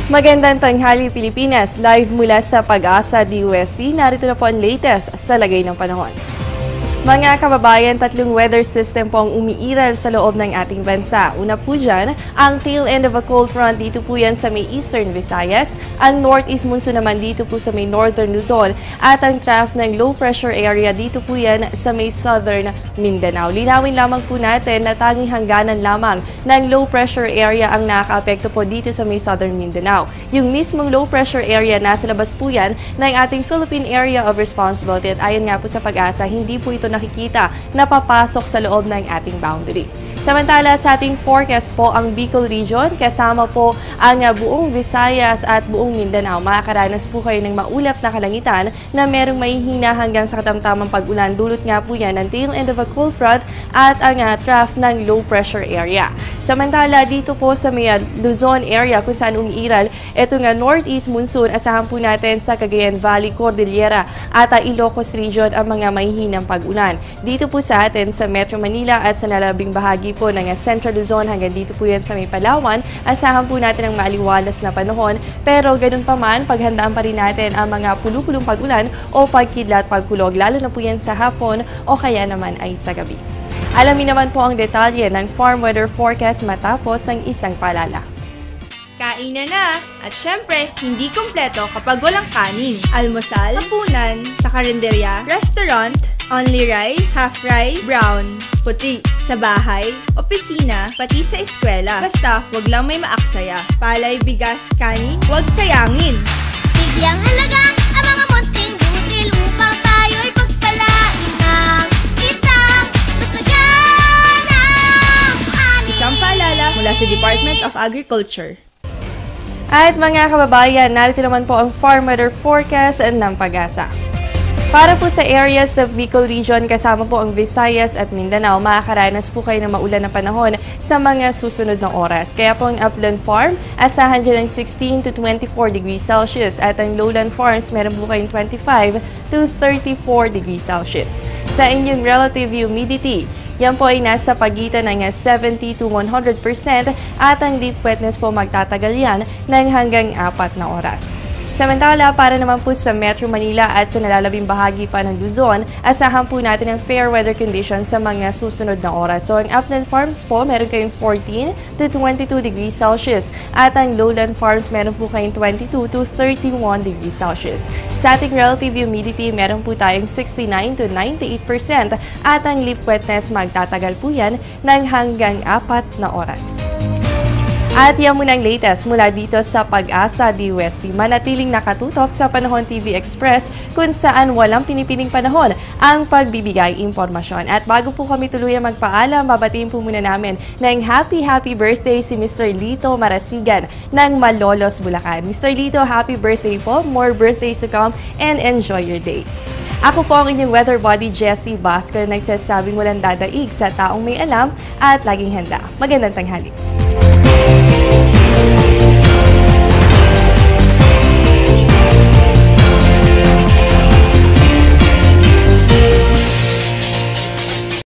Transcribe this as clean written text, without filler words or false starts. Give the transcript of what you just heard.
Magandang tanghali Pilipinas, live mula sa Pag-asa DOST, narito na po ang latest sa lagay ng panahon. Mga kababayan, tatlong weather system po ang umiiral sa loob ng ating bansa. Una po dyan, ang tail end of a cold front dito po yan sa may Eastern Visayas, ang northeast monsoon naman dito po sa may Northern Luzon, at ang trough ng low pressure area dito po yan sa may Southern Mindanao. Linawin lamang po natin na tanging hangganan lamang ng low pressure area ang nakaka-apekto po dito sa may Southern Mindanao. Yung mismong low pressure area, nasa labas po yan ng ating Philippine Area of Responsibility at ayon nga po sa Pag-asa, hindi po ito nakikita na papasok sa loob ng ating boundary. Samantala sa ating forecast po, ang Bicol Region kasama po ang buong Visayas at buong Mindanao. Makakaranas po kayo ng maulap na kalangitan na merong mahihina hanggang sa katamtamang pag-ulan. Dulot nga po yan ng tail end of a cold front at ang trough ng low pressure area. Samantala dito po sa may Luzon area kung saan umiiral itong northeast monsoon, asahan po natin sa Cagayan Valley, Cordillera at Ilocos Region ang mga mahihinang pag-ulan. Dito po sa atin sa Metro Manila at sa nalabing bahagi po ng Central Luzon hanggang dito po yan sa may Palawan, asahan po natin ang maaliwalas na panahon, pero ganun pa man, paghandaan pa rin natin ang mga pulupulong pag-ulan o pagkidlat pagkulog, lalo na po yan sa hapon o kaya naman ay sa gabi. Alamin naman po ang detalye ng farm weather forecast matapos ang isang paalala. Kainan na! At syempre, hindi kumpleto kapag walang kanin. Almusal, hapunan, sa karinderya, restaurant, only rice, half rice, brown, puti. Sa bahay, opisina, pati sa eskwela. Basta, wag lang may maaksaya. Palay, bigas, kanin, wag sayangin. Bigyang halaga ang mga munting butil upang tayo'y pagpalain ng isang masaganang ani. Isang paalala mula sa Department of Agriculture. At mga kababayan, narito naman po ang farm weather forecast ng Pag-asa. Para po sa areas ng Bicol Region, kasama po ang Visayas at Mindanao, makakaranas po kayo ng maulan na panahon sa mga susunod na oras. Kaya po ang upland farm, asahan dyan ng 16 to 24 degrees Celsius at ang lowland farms, meron po kayong 25 to 34 degrees Celsius. Sa inyong relative humidity, yan po ay nasa pagitan ng 70 to 100% at ang deep wetness po magtatagal yan ng hanggang 4 na oras. Samantala, para naman po sa Metro Manila at sa nalalabing bahagi pa ng Luzon, asahan po natin ang fair weather conditions sa mga susunod na oras. So, ang upland farms po, meron kayong 14 to 22 degrees Celsius at ang lowland farms, meron po kayong 22 to 31 degrees Celsius. Sa ating relative humidity, meron po tayong 69 to 98% at ang leaf wetness magtatagal po yan ng hanggang 4 na oras. At yan muna ang latest mula dito sa Pag-asa DOST. Manatiling nakatutok sa Panahon TV Express kung saan walang pinipiling panahon ang pagbibigay impormasyon. At bago po kami tuluyang magpaalam, babatiin po muna namin ng happy birthday si Mr. Lito Marasigan ng Malolos, Bulacan. Mr. Lito, happy birthday po. More birthdays to come and enjoy your day. Ako po ang inyong weather body, Jessie Basco, na nagsasabing walang dadaig sa taong may alam at laging handa. Magandang tanghali.